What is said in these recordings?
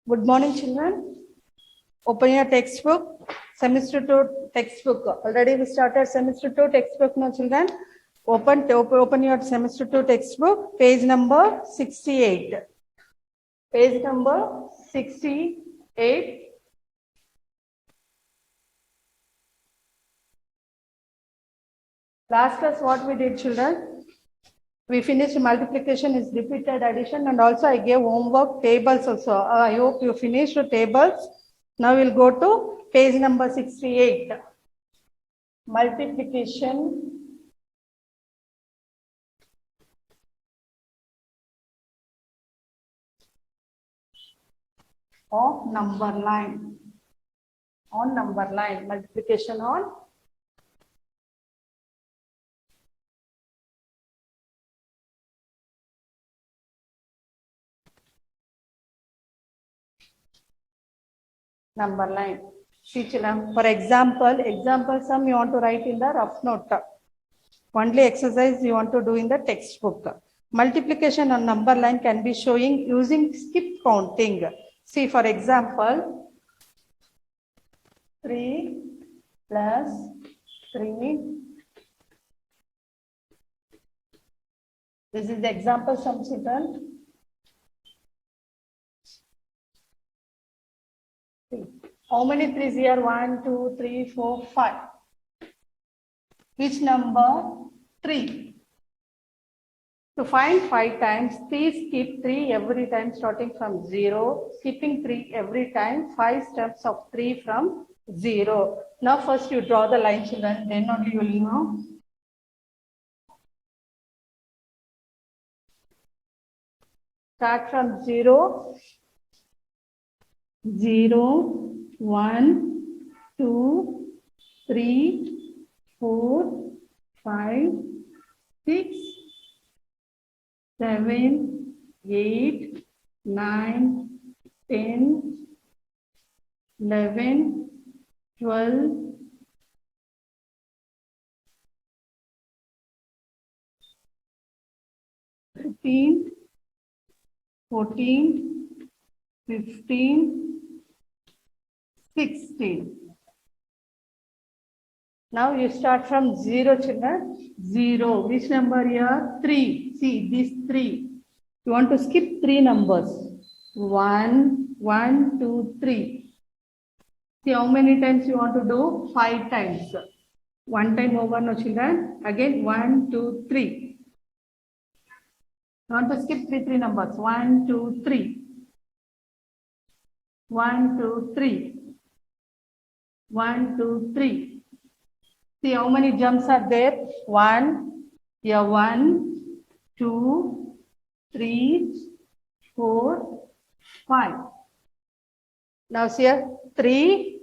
Good morning, children. Open your textbook, semester 2 textbook. Already we started semester 2 textbook now, children. Open your semester 2 textbook, page number 68. Page number 68. Last class, what we did, children? We finished multiplication is repeated addition, and also I gave homework tables also. I hope you finished the tables. Now we'll go to page number 68. Multiplication of number line. On number line, multiplication on number line. See, children, for example sum you want to write in the rough note. Only exercise you want to do in the textbook. Multiplication on number line can be showing using skip counting. See, for example, 3 plus 3. This is the example sum, children. How many 3s here? 1, 2, 3, 4, 5. Which number? 3. To find 5 times, please skip 3 every time starting from 0. Skipping 3 every time, 5 steps of 3 from 0. Now first you draw the line, children, then only you will know. Start from 0. 0, 1, 2, 3, 4, 5, 6, 7, 8, 9, 10, 11, 12, 13, 14, 15, 16. Now you start from 0, children. 0. Which number here? 3. See, these 3. You want to skip 3 numbers. 1, 1, 2, 3. See how many times you want to do? 5 times. 1 time over, no, children. Again, 1, 2, 3. You want to skip 3 numbers. 1, 2, 3. 1, 2, 3. 1, 2, 3. See how many jumps are there? 1, yeah, 1, 2, 3, 4, 5. Now see here, 3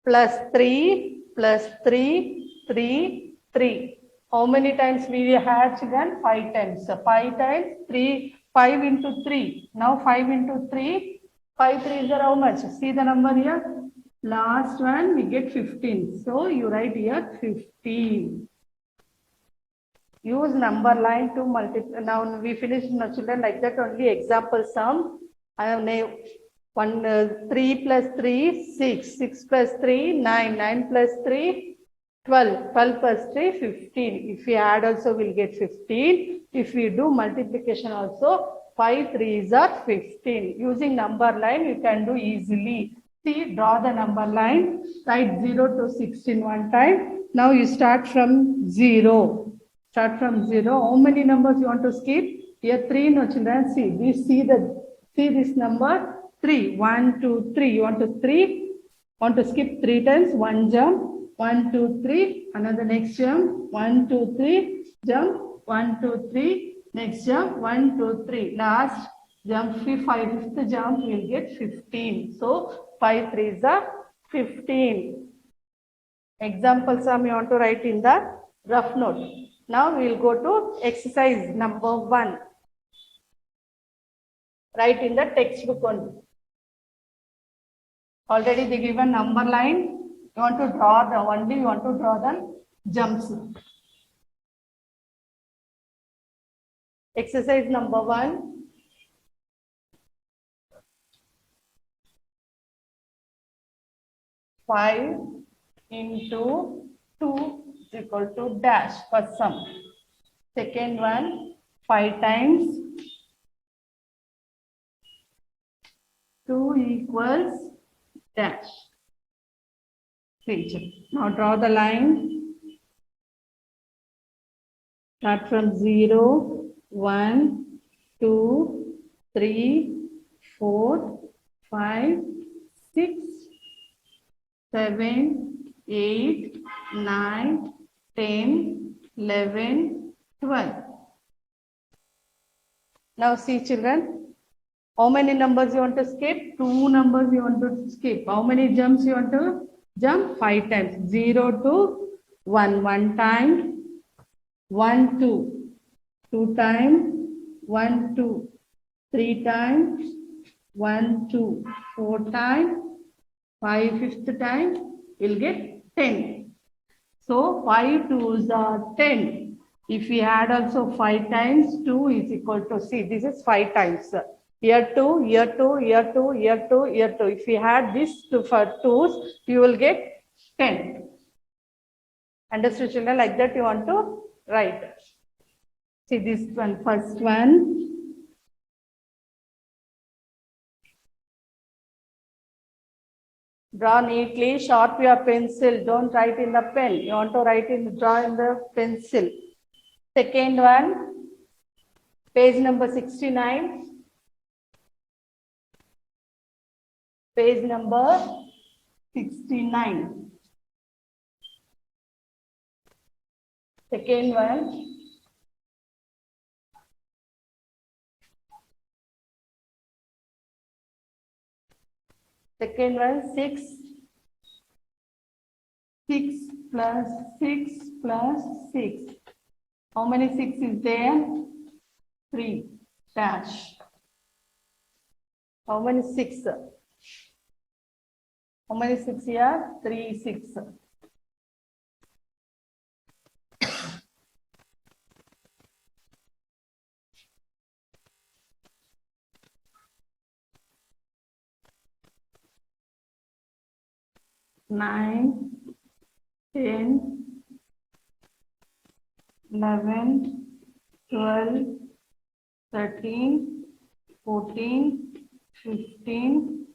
plus 3 plus 3, 3, 3. How many times we had, children? 5 times. So 5 times 3, 5 into 3. Now 5 into 3, 5 3s are how much? See the number here? Last one we get 15. So you write here 15. Use number line to multiply. Now we finished, no, children, like that only example sum. I have 3 plus 3, 6. 6 plus 3, 9. 9 plus 3, 12. 12 plus 3, 15. If we add also, we'll get 15. If we do multiplication also, 5 3s are 15. Using number line, you can do easily. See, draw the number line. Write 0 to 16 one time. Now you start from 0. Start from 0. How many numbers you want to skip? Here 3, no, children. See this number 3. 1, 2, 3. You want to 3. Want to skip 3 times. 1 jump. 1, 2, 3. Another next jump. 1, 2, 3. Jump. 1, 2, 3. Next jump. 1, 2, 3. Last jump. Fifth jump. You'll get 15. So 5 3s are 15. Example sum you want to write in the rough note. Now we will go to exercise number 1. Write in the textbook only. Already they given number line. You want to draw the jumps. Exercise number 1. 5 into 2 is equal to dash for sum. Second one, 5 times 2 equals dash. Now draw the line. Start from 0, 1, 2, 3, 4, 5, 6, 7, 8, 9, 10, 11, 12. Now see children, how many numbers you want to skip? 2 numbers you want to skip. How many jumps you want to jump? 5 times. 0 to 1, 1 time. 1, 2, 2 times, 1, 2, 3 times, 1, 2, 4 times, 5 fifth time, you'll get 10. So 5 twos are 10. If we add also 5 times, 2 is equal to, see, this is 5 times. Here 2, here 2, here 2, here 2, here 2. If we add this for 2's, you will get 10. Understood children? Like that you want to write. See this one, first one. Draw neatly, sharp your pencil. Don't write in the pen. You want to write in, draw in the pencil. Second one, page number 69. Page number 69. Second one. Second one, 6. 6 plus 6 plus 6. How many 6 is there? 3. Dash. How many 6? How many 6 here? 3, 6. Nine, 10, 11, 12, 13, 14, 15,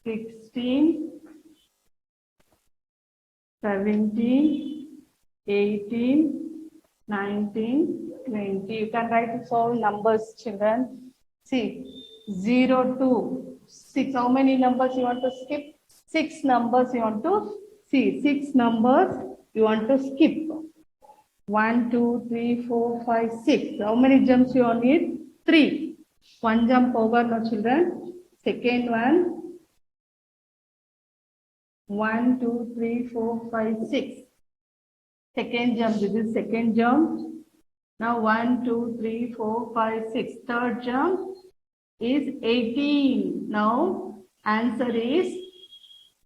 16, 17, 18, 19, 20. You can write its all numbers, children. See, 0 to 6. How many numbers you want to skip? 6 numbers you want to see. 6 numbers you want to skip. 1, 2, 3, 4, 5, 6. How many jumps you need? 3. 1 jump over now, children. Second one. 1, 2, 3, 4, 5, 6. Second jump. This is second jump. Now 1, 2, 3, 4, 5, 6. Third jump is 18. Now answer is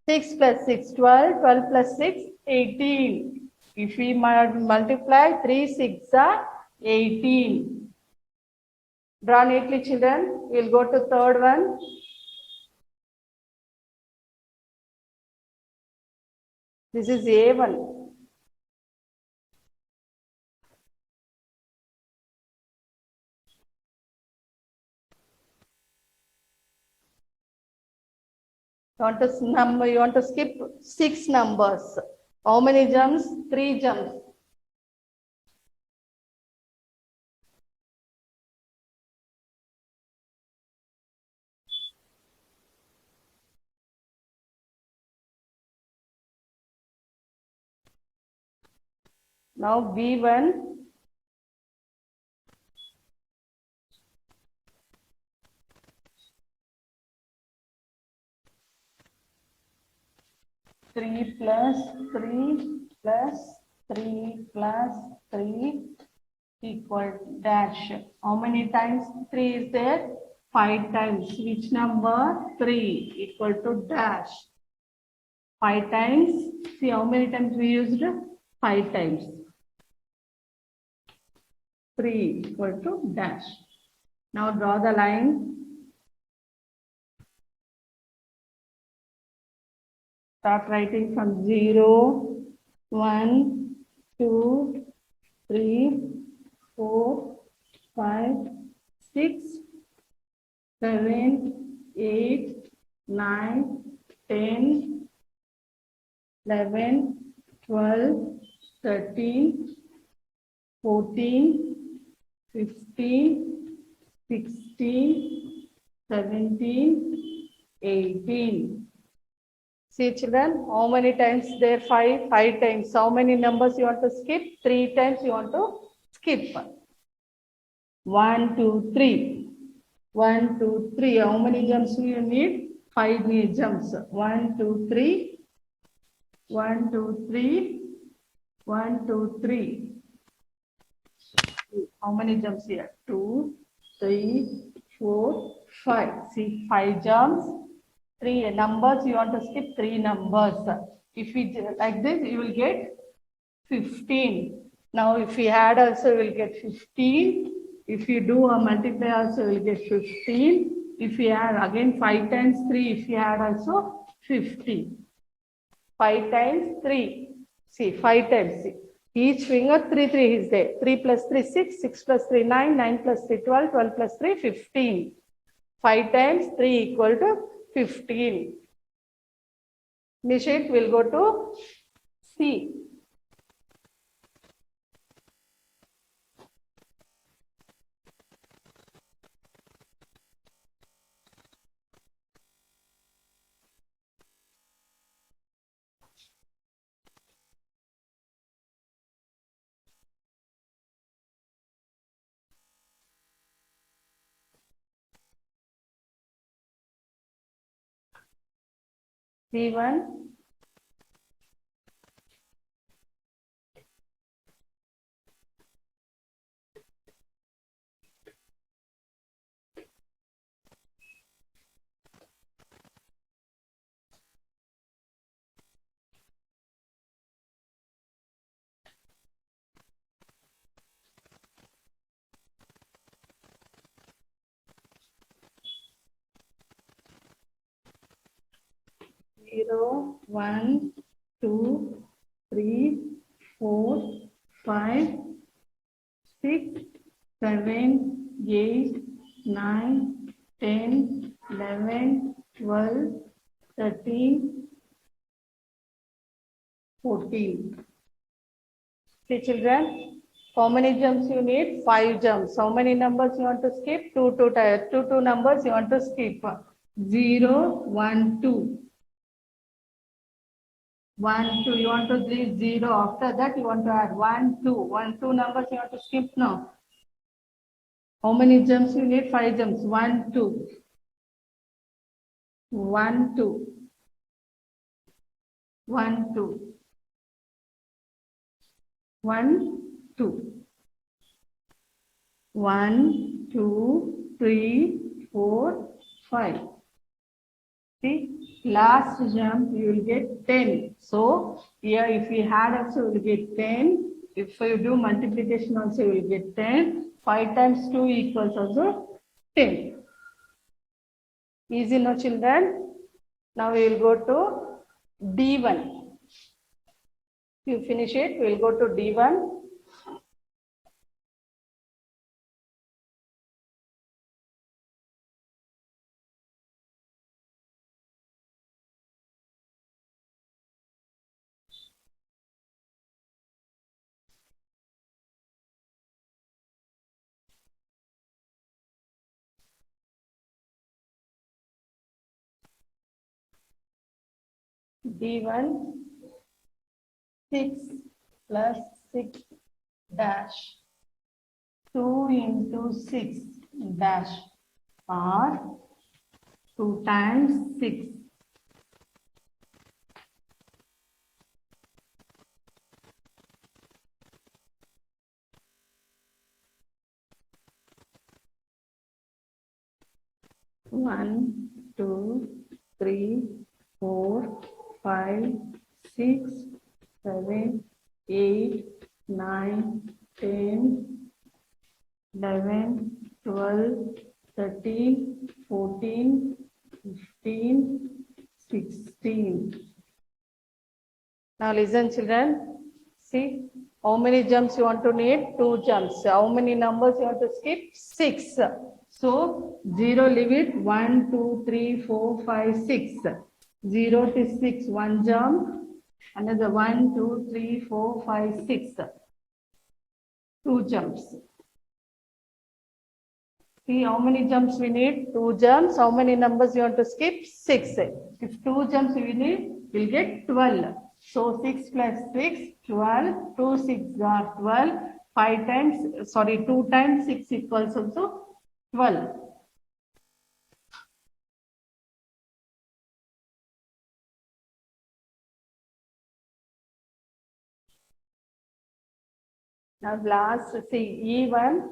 6 plus 6, 12. 12 plus 6, 18. If we multiply 3 6 are 18. Draw neatly, children. We'll go to third one. This is A1. You want to skip 6 numbers. How many jumps? 3 jumps. Now B1. Three plus 3 plus 3 plus 3 equal dash. How many times 3 is there? 5 times. Which number? 3 equal to dash. 5 times. See how many times we used? 5 times. 3 equal to dash. Now draw the line. Start writing from 0, 1, 2, 3, 4, 5, 6, 7, 8, 9, 10, 11, 12, 13, 14, 15, 16, 17, 18. See children, how many times there? 5, 5 times. How many numbers you want to skip? 3 times you want to skip. 1, 2, 3. 1, 2, 3. How many jumps do you need? 5 need jumps. 1, 2, 3. 1, 2, 3. 1, 2, 3. How many jumps here? 2, 3, 4, 5. See, 5 jumps. 3 numbers. You want to skip 3 numbers. If we like this, you will get 15. Now, if we add also, you will get 15. If you do a multiply also, you will get 15. If we add again 5 times 3, if you add also 15. 5 times 3. See, 5 times. See. Each finger 3, 3 is there. 3 plus 3, 6. 6 plus 3, 9. 9 plus 3, 12. 12 plus 3, 15. 5 times 3 equal to 15. Nishit will go to C. C1. 0, 1, 2, 3, 4, 5, 6, 7, 8, 9, 10, 11, 12, 13, 14. See children, how many jumps you need? 5 jumps. How many numbers you want to skip? 2 numbers you want to skip. 0, 1, 2. 1, 2, you want to leave 0. After that, you want to add 1, 2. 1, 2 numbers you want to skip now. How many jumps you need? 5 jumps. 1, 2. 1, 2. 1, 2. 1, 2. 1, 2, 3, 4, 5. See, last jump you will get 10. So, here if we add also you will get 10. If you do multiplication also you will get 10. 5 times 2 equals also 10. Easy no children? Now we will go to D1. You finish it, we will go to D1. D1, 6 plus 6 dash 2 into 6 dash or 2 times 6. One, 2, 3, 4, 5, 6, 7, 8, 9, 10, 11, 12, 13, 14, 15, 16. Now listen, children. See, how many jumps you want to need? 2 jumps. How many numbers you want to skip? 6. So 0, leave it. 1, 2, 3, 4, 5, 6. 0 to 6, 1 jump. Another 1, 2, 3, 4, 5, 6. 2 jumps. See how many jumps we need? 2 jumps. How many numbers you want to skip? 6. If 2 jumps we need, we'll get 12. So 6 plus 6, 12. 2 6 are 12. 5 times, sorry, 2 times 6 equals also 12. Now last, see, E1.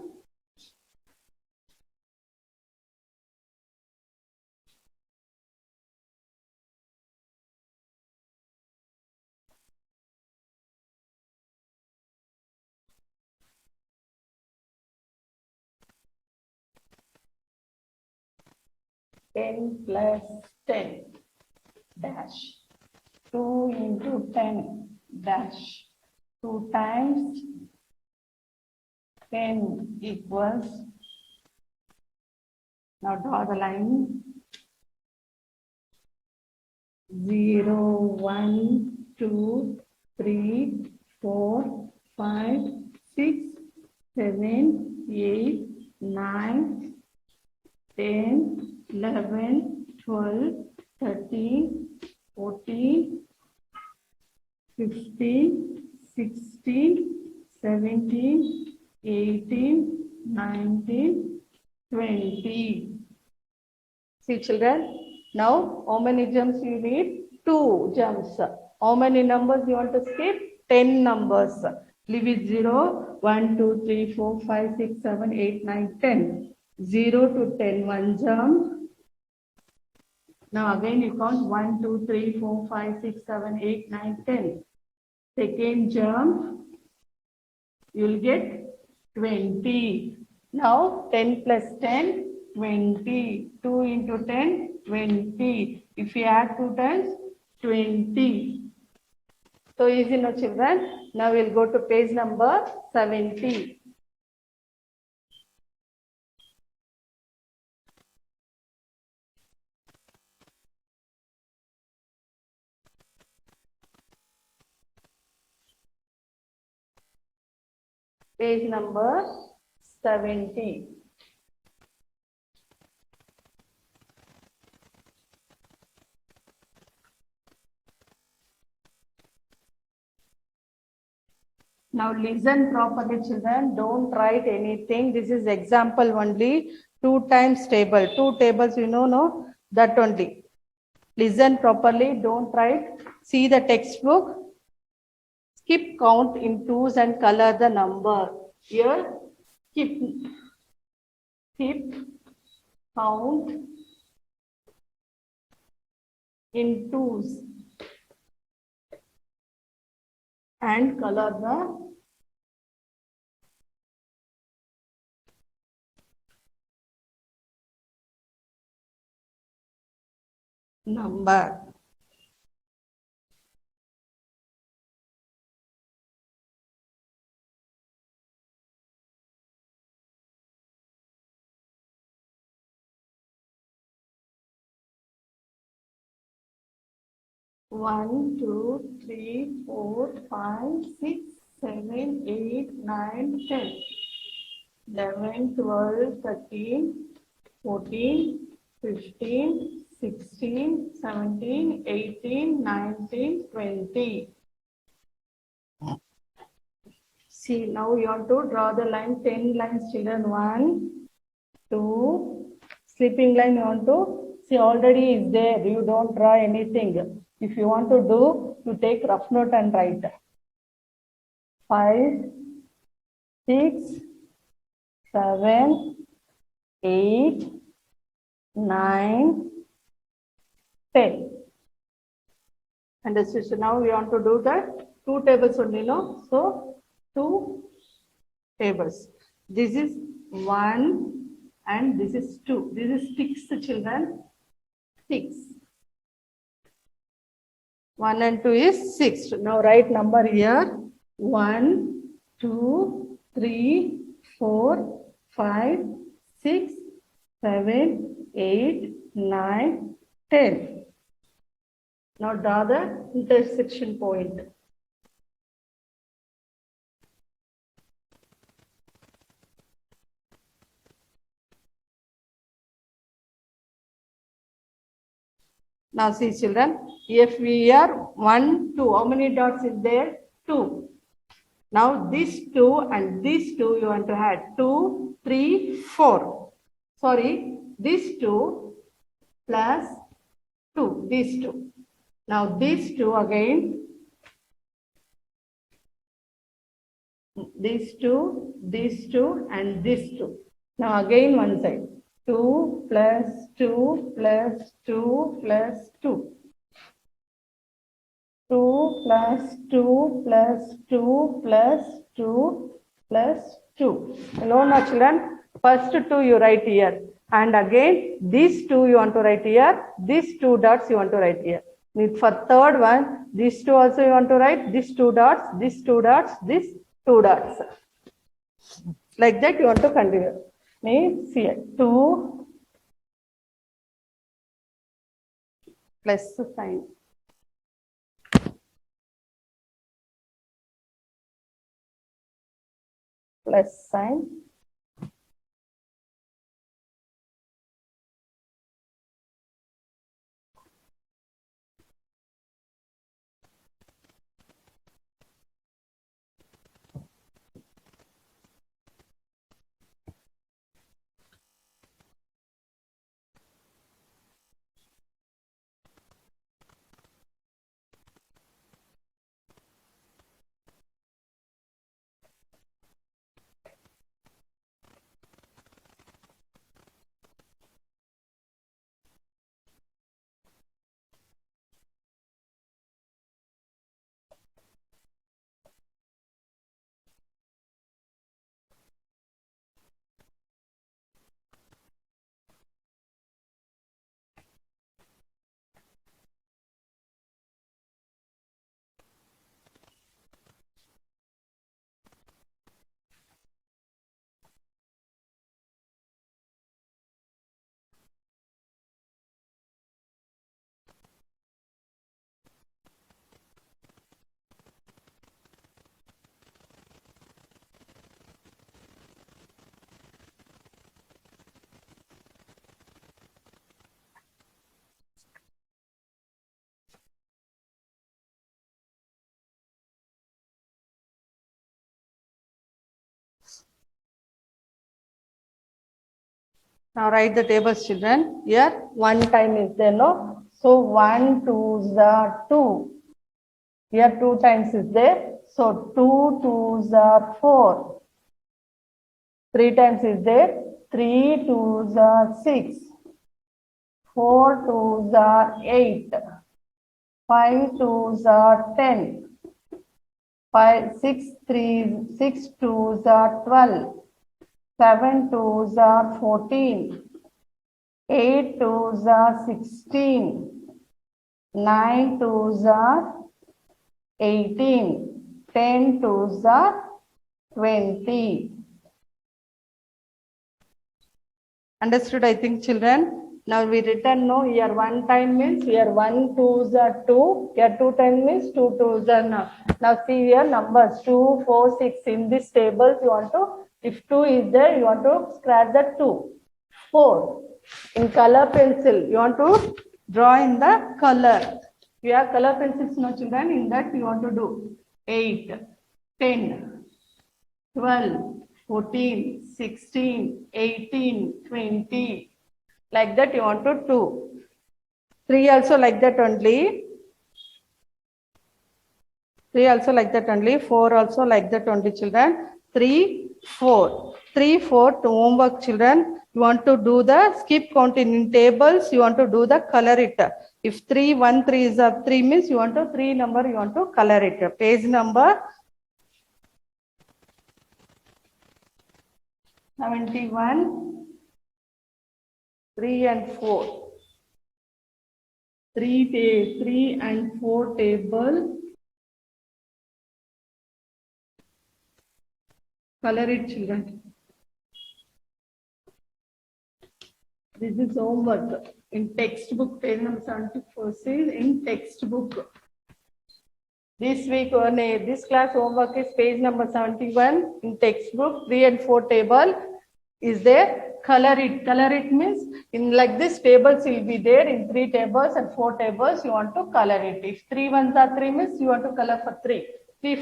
Ten plus 10 dash 2 into 10 dash 2 times 10 equals, now draw the line, 0, 1, 2, 3, 4, 5, 6, 7, 8, 9, 10, 11, 12, 13, 14, 15, 16, 17, 18, 19, 20. See, children, now how many jumps you need? 2 jumps. How many numbers you want to skip? 10 numbers. Leave it 0, 1, 2, 3, 4, 5, 6, 7, 8, 9, 10. 0 to 10, 1 jump. Now again you count 1, 2, 3, 4, 5, 6, 7, 8, 9, 10. Second jump, you will get 20. Now 10 plus 10, 20. 2 into 10, 20. If you add 2 times, 20. So easy now, children. Now we'll go to page number 70. Page number 70. Now listen properly, children. Don't write anything. This is example only. 2 times table. 2 tables, you know, no? That only. Listen properly. Don't write. See the textbook. Skip count in twos and color the number. Here, skip count in twos and color the number. One, 2, 3, 4, 5, 6, 7, 8, 9, 10. 11, 12, 13, 14, 15, 16, 17, 18, 19, 20. See, now you have to draw the line, 10 lines, children. 1, 2, sleeping line you want to, see already is there, you don't draw anything. If you want to do, you take rough note and write. 5, 6, 7, 8, 9, 10. Understood? So now we want to do the 2 tables only, no? So 2 tables. This is 1 and this is 2. This is 6, children. 6. 1 and 2 is 6. Now write number here. 1, 2, 3, 4, 5, 6, 7, 8, 9, 10. Now draw the intersection point. Now see children, if we are 1, 2, how many dots is there? 2. Now this 2 and this 2 you want to add. 2, 3, 4. Sorry, this 2 plus 2, these 2. Now these 2 again, these 2 and these 2. Now again one side. 2 plus 2 plus 2 plus 2. 2 plus 2 plus 2 plus 2 plus 2. Hello, now children. First 2 you write here. And again, these 2 you want to write here. These 2 dots you want to write here. For third one, these 2 also you want to write. These 2 dots, these 2 dots, these 2 dots. Like that you want to continue. Means here 2 plus sign. Plus sign. Now write the tables, children. Here, 1 time is there, no? So 1 2s are 2. Here 2 times is there. So 2 2s are 4. 3 times is there. 3 2s are 6. 4 2s are 8. 5 2s are 10. 6 2s are 12. 7 2s are 14. 8 2s are 16. 9 2s are 18. 10 2s are 20. Understood, I think, children? Now we return, no, here 1 time means here 1 2s are 2. Here 2 time means 2 2s are now. Now see here numbers 2, 4, 6. In this tables you want to, if 2 is there, you want to scratch the 2. 4. In color pencil, you want to draw in the color. You have color pencils, no children? In that you want to do 8, 10, 12, 14, 16, 18, 20. Like that you want to do. 3 also like that only. 3 also like that only. 4 also like that only, children. 3, 4. 3, 4 to homework, children. You want to do the skip counting in tables. You want to do the color it. If 3, 1, 3 is a 3 means you want to 3 number, you want to color it. Page number 71, 3 and 4. 3 and 4 table. Color it, children. This is homework. In textbook, page number 74 says in textbook. This week, this class homework is page number 71 in textbook. 3 and 4 table is there. Color it. Color it means in like this tables will be there in 3 tables and 4 tables. You want to color it. If 3 ones are 3 means you want to color for 3. 3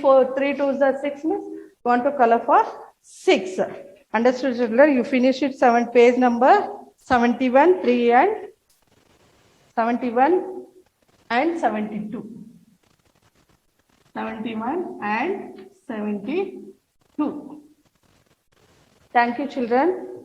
twos are 6 means you want to color for 6. Understood, children? You finish it page number 71, 3 and 71 and 72. 71 and 72. Thank you, children.